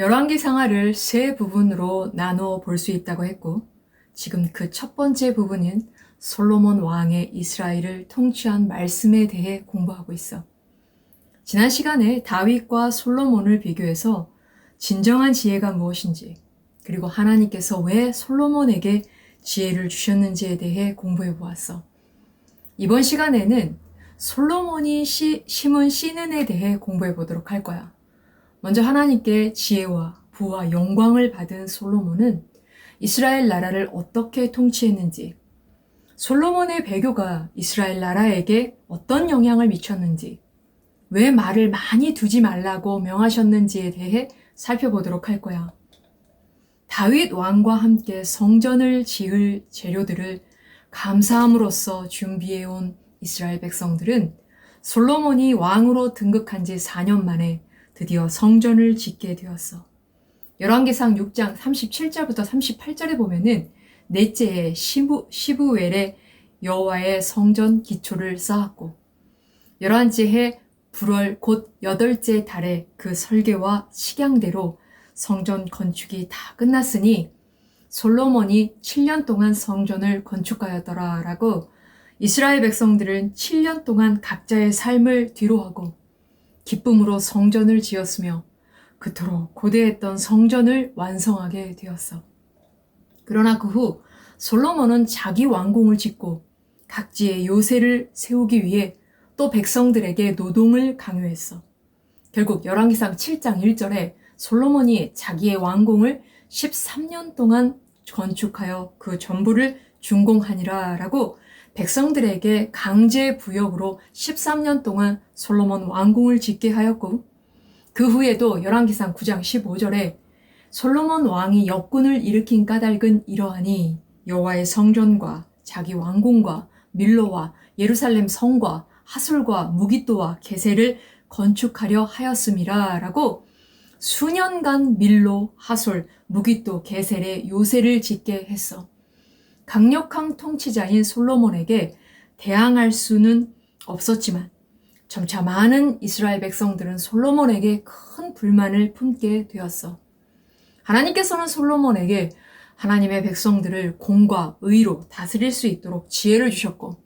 열왕기 상하를 세 부분으로 나누어 볼 수 있다고 했고, 지금 그 첫 번째 부분은 솔로몬 왕의 이스라엘을 통치한 말씀에 대해 공부하고 있어. 지난 시간에 다윗과 솔로몬을 비교해서 진정한 지혜가 무엇인지, 그리고 하나님께서 왜 솔로몬에게 지혜를 주셨는지에 대해 공부해 보았어. 이번 시간에는 솔로몬이 심은 씨는에 대해 공부해 보도록 할 거야. 먼저 하나님께 지혜와 부와 영광을 받은 솔로몬은 이스라엘 나라를 어떻게 통치했는지, 솔로몬의 배교가 이스라엘 나라에게 어떤 영향을 미쳤는지, 왜 말을 많이 두지 말라고 명하셨는지에 대해 살펴보도록 할 거야. 다윗 왕과 함께 성전을 지을 재료들을 감사함으로써 준비해온 이스라엘 백성들은 솔로몬이 왕으로 등극한 지 4년 만에 드디어 성전을 짓게 되었어. 열왕기상 6장 37절부터 38절에 보면은 넷째에 시부웰에 여호와의 성전 기초를 쌓았고, 11째 불월 곧 8째 달에 그 설계와 식양대로 성전 건축이 다 끝났으니 솔로몬이 7년 동안 성전을 건축하였더라 라고 이스라엘 백성들은 7년 동안 각자의 삶을 뒤로하고 기쁨으로 성전을 지었으며 그토록 고대했던 성전을 완성하게 되었어. 그러나 그 후 솔로몬은 자기 왕궁을 짓고 각지에 요새를 세우기 위해 또 백성들에게 노동을 강요했어. 결국 열왕기상 7장 1절에 솔로몬이 자기의 왕궁을 13년 동안 건축하여 그 전부를 준공하니라 라고 백성들에게 강제 부역으로 13년 동안 솔로몬 왕궁을 짓게 하였고, 그 후에도 열왕기상 9장 15절에 솔로몬 왕이 역군을 일으킨 까닭은 이러하니 여호와의 성전과 자기 왕궁과 밀로와 예루살렘 성과 하솔과 무깃도와 게셀을 건축하려 하였음이라 라고 수년간 밀로, 하솔, 무깃도, 게셀의 요새를 짓게 했어. 강력한 통치자인 솔로몬에게 대항할 수는 없었지만 점차 많은 이스라엘 백성들은 솔로몬에게 큰 불만을 품게 되었어. 하나님께서는 솔로몬에게 하나님의 백성들을 공과 의로 다스릴 수 있도록 지혜를 주셨고,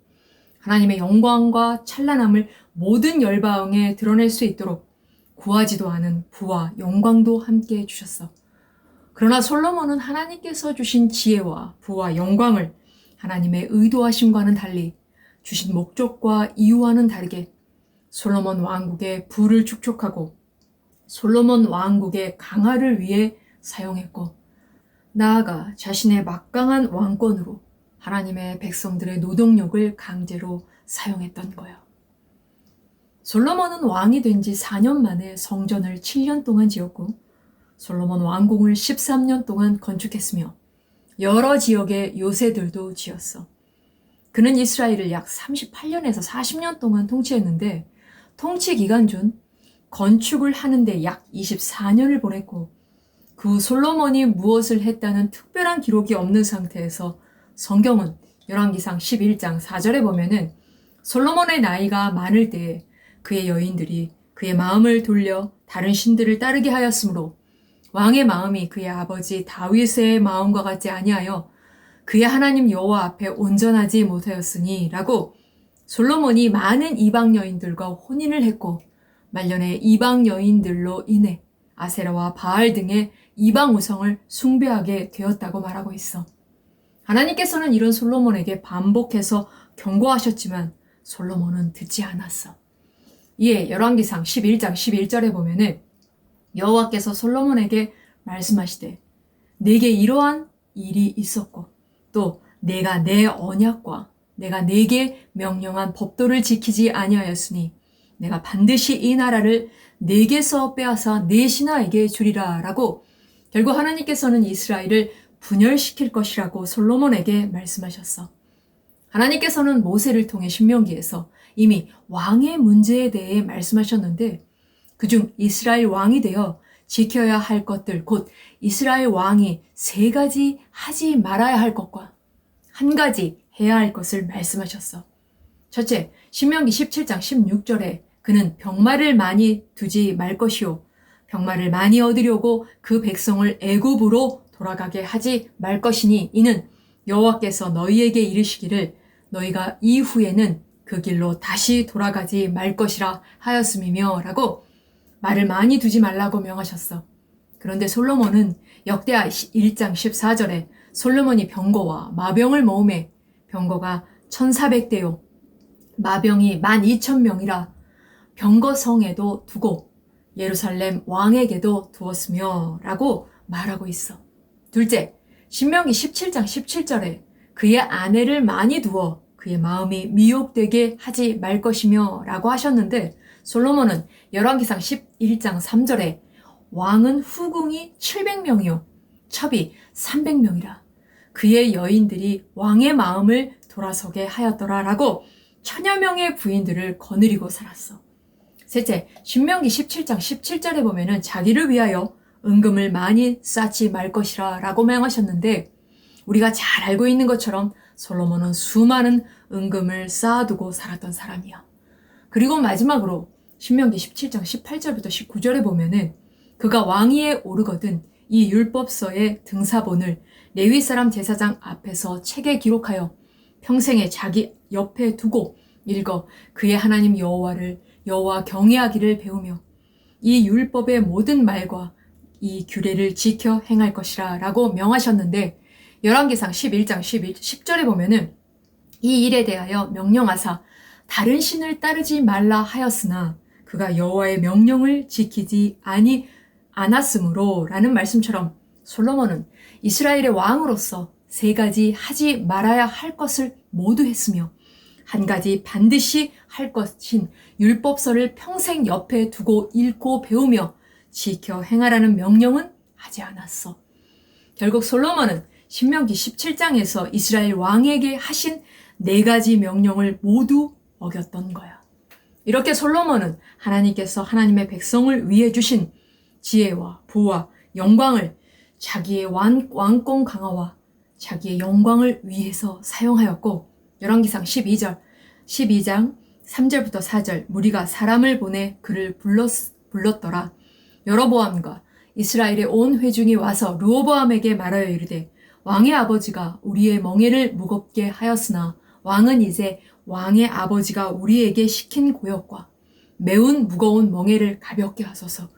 하나님의 영광과 찬란함을 모든 열방에 드러낼 수 있도록 구하지도 않은 부와 영광도 함께 해주셨어. 그러나 솔로몬은 하나님께서 주신 지혜와 부와 영광을 하나님의 의도하심과는 달리 주신 목적과 이유와는 다르게 솔로몬 왕국의 부를 축적하고 솔로몬 왕국의 강화를 위해 사용했고, 나아가 자신의 막강한 왕권으로 하나님의 백성들의 노동력을 강제로 사용했던 거예요. 솔로몬은 왕이 된 지 4년 만에 성전을 7년 동안 지었고, 솔로몬 왕궁을 13년 동안 건축했으며 여러 지역의 요새들도 지었어. 그는 이스라엘을 약 38년에서 40년 동안 통치했는데, 통치 기간 중 건축을 하는데 약 24년을 보냈고, 그 솔로몬이 무엇을 했다는 특별한 기록이 없는 상태에서 성경은 열왕기상 11장 4절에 보면은 솔로몬의 나이가 많을 때에 그의 여인들이 그의 마음을 돌려 다른 신들을 따르게 하였으므로 왕의 마음이 그의 아버지 다윗의 마음과 같지 아니하여 그의 하나님 여호와 앞에 온전하지 못하였으니 라고 솔로몬이 많은 이방 여인들과 혼인을 했고, 말년에 이방 여인들로 인해 아세라와 바알 등의 이방 우상을 숭배하게 되었다고 말하고 있어. 하나님께서는 이런 솔로몬에게 반복해서 경고하셨지만 솔로몬은 듣지 않았어. 이에 열왕기상 11장 11절에 보면은 여호와께서 솔로몬에게 말씀하시되 내게 이러한 일이 있었고 또 내가 내 언약과 내가 네게 명령한 법도를 지키지 아니하였으니 내가 반드시 이 나라를 네게서 빼앗아 네 신하에게 주리라 라고 결국 하나님께서는 이스라엘을 분열시킬 것이라고 솔로몬에게 말씀하셨어. 하나님께서는 모세를 통해 신명기에서 이미 왕의 문제에 대해 말씀하셨는데, 그중 이스라엘 왕이 되어 지켜야 할 것들, 곧 이스라엘 왕이 3가지 하지 말아야 할 것과 1가지 해야 할 것을 말씀하셨어. 첫째, 신명기 17장 16절에 그는 병마를 많이 두지 말 것이요 병마를 많이 얻으려고 그 백성을 애굽으로 돌아가게 하지 말 것이니 이는 여호와께서 너희에게 이르시기를 너희가 이후에는 그 길로 다시 돌아가지 말 것이라 하였음이며 라고 말을 많이 두지 말라고 명하셨어. 그런데 솔로몬은 역대하 1장 14절에 솔로몬이 병거와 마병을 모으매 병거가 1400대요 마병이 12,000명이라 병거성에도 두고 예루살렘 왕에게도 두었으며 라고 말하고 있어. 둘째, 신명기 17장 17절에 그의 아내를 많이 두어 그의 마음이 미혹되게 하지 말 것이며 라고 하셨는데 솔로몬은 열왕기상 11장 3절에 왕은 후궁이 700명이요 첩이 300명이라 그의 여인들이 왕의 마음을 돌아서게 하였더라 라고 천여 명의 부인들을 거느리고 살았어. 셋째, 신명기 17장 17절에 보면은 자기를 위하여 은금을 많이 쌓지 말 것이라 라고 명하셨는데 우리가 잘 알고 있는 것처럼 솔로몬은 수많은 은금을 쌓아두고 살았던 사람이야. 그리고 마지막으로 신명기 17장 18절부터 19절에 보면은 그가 왕위에 오르거든 이 율법서의 등사본을 레위 사람 제사장 앞에서 책에 기록하여 평생에 자기 옆에 두고 읽어 그의 하나님 여호와 경외하기를 배우며 이 율법의 모든 말과 이 규례를 지켜 행할 것이라 라고 명하셨는데 열왕기상 11장 10절에 보면은 이 일에 대하여 명령하사 다른 신을 따르지 말라 하였으나 그가 여호와의 명령을 지키지 않았으므로 라는 말씀처럼 솔로몬은 이스라엘의 왕으로서 세 가지 하지 말아야 할 것을 모두 했으며 한 가지 반드시 할 것인 율법서를 평생 옆에 두고 읽고 배우며 지켜 행하라는 명령은 하지 않았어. 결국 솔로몬은 신명기 17장에서 이스라엘 왕에게 하신 네 가지 명령을 모두 어겼던 거야. 이렇게 솔로몬은 하나님께서 하나님의 백성을 위해 주신 지혜와 부와 영광을 자기의 왕권 강화와 자기의 영광을 위해서 사용하였고 열왕기상 12장 3절부터 4절 무리가 사람을 보내 그를 불렀더라. 여로보암과 이스라엘의 온 회중이 와서 르호보암에게 말하여 이르되 왕의 아버지가 우리의 멍에를 무겁게 하였으나 왕은 이제 왕의 아버지가 우리에게 시킨 고역과 매운 무거운 멍에를 가볍게 하소서.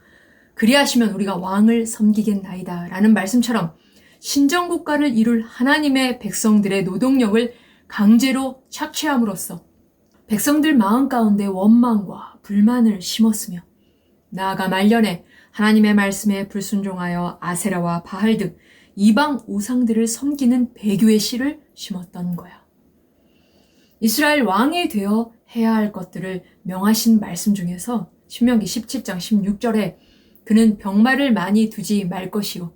그리하시면 우리가 왕을 섬기겠나이다 라는 말씀처럼 신정국가를 이룰 하나님의 백성들의 노동력을 강제로 착취함으로써 백성들 마음 가운데 원망과 불만을 심었으며 나아가 말년에 하나님의 말씀에 불순종하여 아세라와 바알 등 이방 우상들을 섬기는 배교의 씨를 심었던 거야. 이스라엘 왕이 되어 해야 할 것들을 명하신 말씀 중에서 신명기 17장 16절에 그는 병마를 많이 두지 말 것이요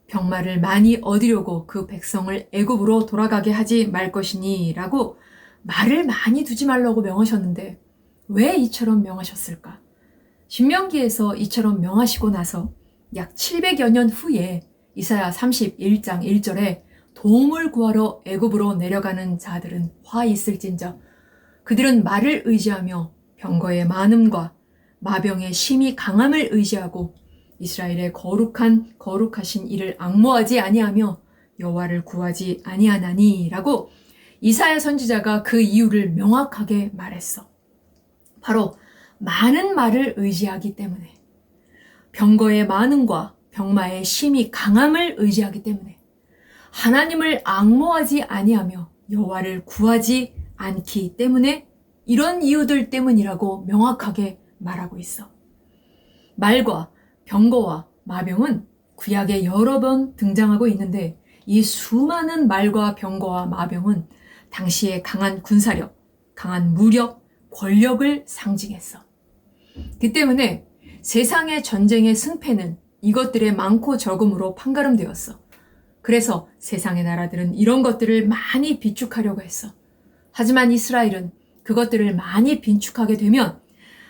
병마를 많이 얻으려고 그 백성을 애굽으로 돌아가게 하지 말 것이니 라고 말을 많이 두지 말라고 명하셨는데 왜 이처럼 명하셨을까? 신명기에서 이처럼 명하시고 나서 약 700여 년 후에 이사야 31장 1절에 도움을 구하러 애굽으로 내려가는 자들은 화 있을진저 그들은 말을 의지하며 병거의 많음과 마병의 심히 강함을 의지하고 이스라엘의 거룩하신 이를 앙모하지 아니하며 여호와를 구하지 아니하나니 라고 이사야 선지자가 그 이유를 명확하게 말했어. 바로 많은 말을 의지하기 때문에 병거의 많음과 병마의 심히 강함을 의지하기 때문에 하나님을 앙모하지 아니하며 여호와를 구하지 않기 때문에 이런 이유들 때문이라고 명확하게 말하고 있어. 말과 병거와 마병은 구약에 여러 번 등장하고 있는데 이 수많은 말과 병거와 마병은 당시의 강한 군사력, 강한 무력, 권력을 상징했어. 그 때문에 세상의 전쟁의 승패는 이것들의 많고 적음으로 판가름되었어. 그래서 세상의 나라들은 이런 것들을 많이 비축하려고 했어. 하지만 이스라엘은 그것들을 많이 빈축하게 되면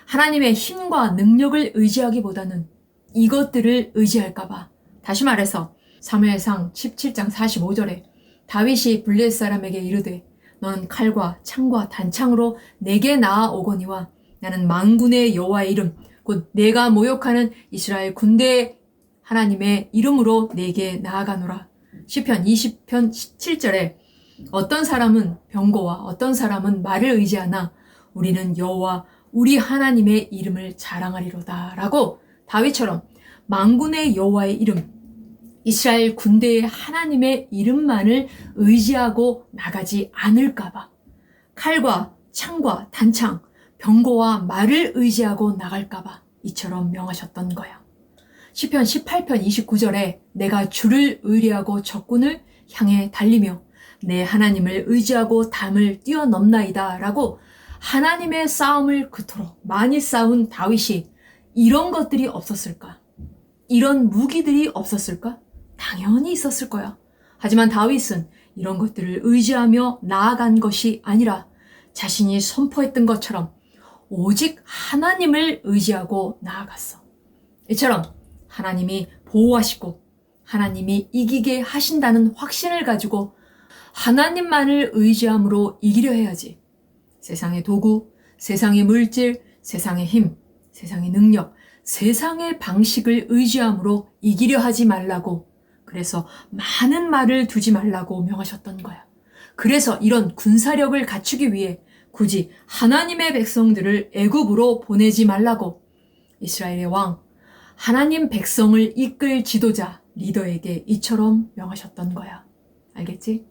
하나님의 힘과 능력을 의지하기보다는 이것들을 의지할까봐 다시 말해서 사무엘상 17장 45절에 다윗이 블레셋 사람에게 이르되 너는 칼과 창과 단창으로 내게 나아오거니와 나는 만군의 여호와의 이름 곧 내가 모욕하는 이스라엘 군대의 하나님의 이름으로 내게 나아가노라. 시편 20편 7절에 어떤 사람은 병거와 어떤 사람은 말을 의지하나 우리는 여호와 우리 하나님의 이름을 자랑하리로다 라고 다윗처럼 만군의 여호와의 이름, 이스라엘 군대의 하나님의 이름만을 의지하고 나가지 않을까봐 칼과 창과 단창, 병거와 말을 의지하고 나갈까봐 이처럼 명하셨던 거야. 시편 18편 29절에 내가 주를 의뢰하고 적군을 향해 달리며 내 하나님을 의지하고 담을 뛰어넘나이다 라고 하나님의 싸움을 그토록 많이 싸운 다윗이 이런 것들이 없었을까? 이런 무기들이 없었을까? 당연히 있었을 거야. 하지만 다윗은 이런 것들을 의지하며 나아간 것이 아니라 자신이 선포했던 것처럼 오직 하나님을 의지하고 나아갔어. 이처럼 하나님이 보호하시고 하나님이 이기게 하신다는 확신을 가지고 하나님만을 의지함으로 이기려 해야지. 세상의 도구, 세상의 물질, 세상의 힘, 세상의 능력, 세상의 방식을 의지함으로 이기려 하지 말라고, 그래서 많은 말을 두지 말라고 명하셨던 거야. 그래서 이런 군사력을 갖추기 위해 굳이 하나님의 백성들을 애굽으로 보내지 말라고 이스라엘의 왕, 하나님 백성을 이끌 지도자, 리더에게 이처럼 명하셨던 거야. 알겠지?